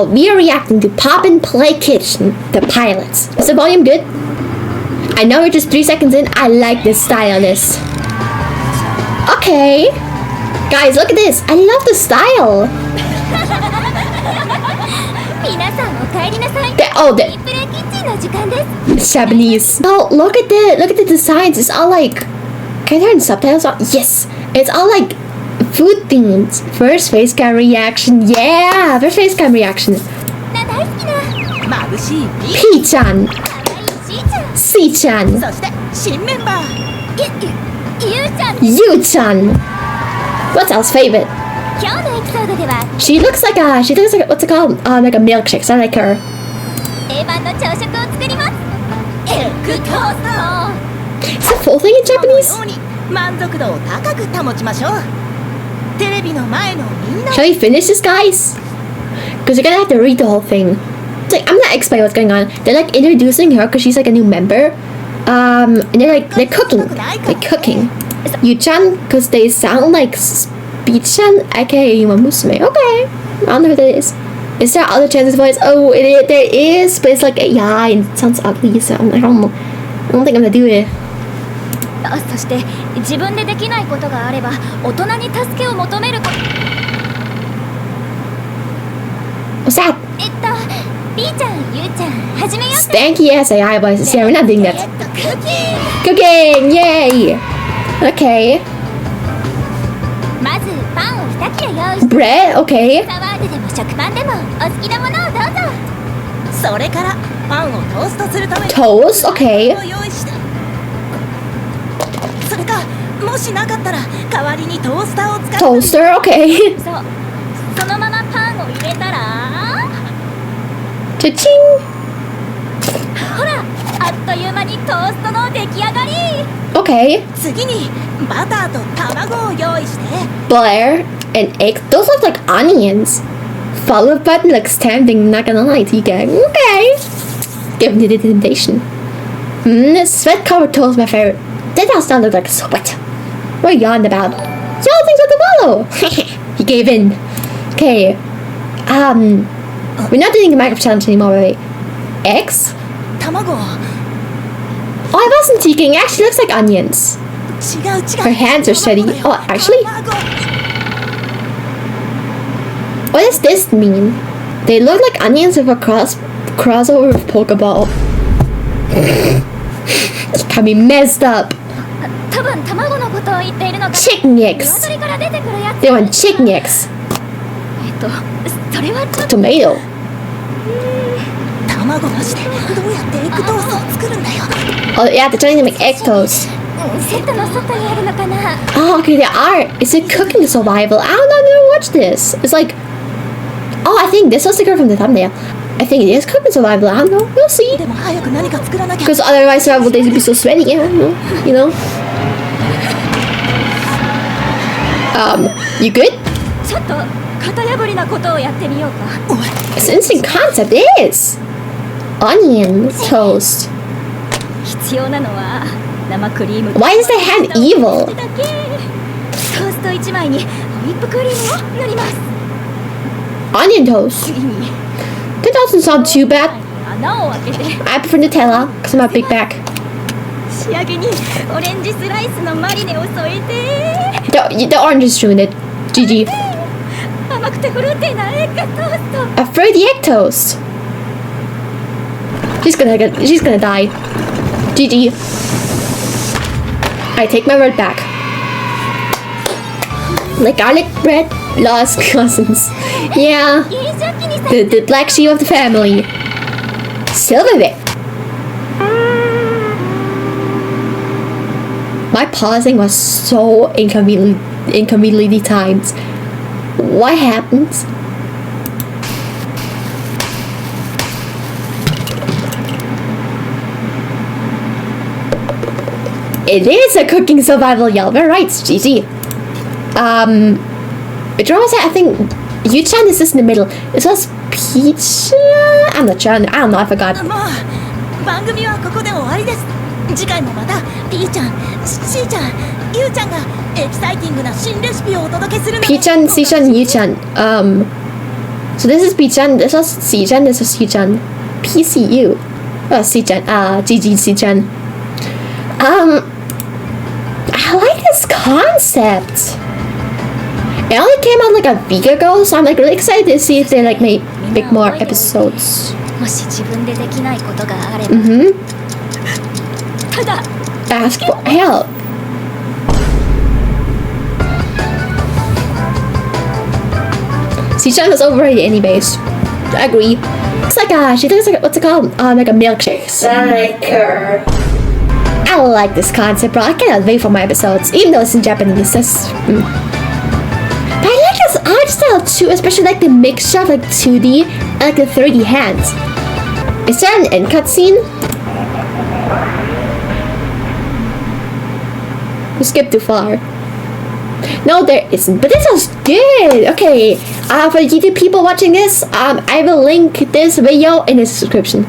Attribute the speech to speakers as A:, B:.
A: We are reacting to Poppin-Play Kitchen, the pilots. Is the volume good? I know we're just 3 seconds in. I like this style of this. Okay. Guys, look at this. I love the style. It's Japanese. Oh, look at the designs. It's all like, can I turn subtitles on? Yes. It's all like food themed. First face cam reaction. Yeah, first face cam reaction. P-chan. C-chan. U-chan. What's Elle's favorite? She looks like what's it called? Like a milkshake. So I like her. Is the full thing in Japanese? Shall we finish this, guys? Because you're gonna have to read the whole thing. It's like, I'm not explaining what's going on. They're like introducing her because she's like a new member. And they're cooking. Yu-chan, because they sound like Speech-chan, aka Yuma Musume. Okay, I don't know who that is. Is there other Chan's voice? Oh, there is, but it's like yeah, and it sounds ugly, so I don't know. I don't think I'm gonna do it. What's that? Stanky ass AI voices. Yeah, we're not doing that. Cooking! Yay! Okay. Bread? Okay. Toast? Okay. Toaster? Okay. Cha-ching! Okay. Blair and egg. Those look like onions. Follow button looks tempting, not gonna lie to you guys. Okay. Give me the temptation. Sweat covered toast my favorite. That does not look like sweat. What are you on about? Y'all things with the follow. He gave in. Okay. We're not doing the Minecraft challenge anymore, wait. Eggs? Oh, I wasn't thinking. It actually looks like onions. Her hands are steady. Oh, actually? What does this mean? They look like onions with a crossover with Pokeball. It can be messed up. Chicken eggs. They want chicken eggs. Tomato. Oh yeah, they're trying to make egg toast. Oh, okay, they are. Is it cooking survival? I don't know, I've never watched this. It's like, oh, I think this was the girl from the thumbnail. I think it is cooking survival. I don't know. We'll see. Because otherwise, survival days would be so sweaty. I don't know. You know. You good? It's an instant concept. It is. Onion toast. Why is the hand evil? Onion toast. That doesn't sound too bad. I prefer Nutella because I'm a big back. The orange is ruined it. GG. A fruity egg toast. She's gonna die. GG. I take my word back. Like garlic bread, lost cousins. Yeah. The black sheep of the family. Silverware. My pausing was so inconveniently timed. What happens? It is a cooking survival, y'all. We're right, GG. Which one was that? I think Yu-chan is just in the middle. It was Peach. I'm not sure. I don't know. I forgot. P-chan, C-chan, U-chan. So this is P-chan, this is C-chan, this is C-chan. PCU. Oh, C-chan. GG C-chan. I like this concept. It only came out like a week ago, so I'm like really excited to see if they like make more episodes. Ask for help. C-chan was overrated anyways. I agree. It's like she looks like what's it called? Like a milkshake. I like this concept, bro. I cannot wait for my episodes, even though it's in Japanese. But I like this art style too, especially like the mixture of like 2D and like the 3D hands. Is there an end cutscene? We skipped too far. No, there isn't. But this was good. Okay. For the YouTube people watching this, I will link this video in the description.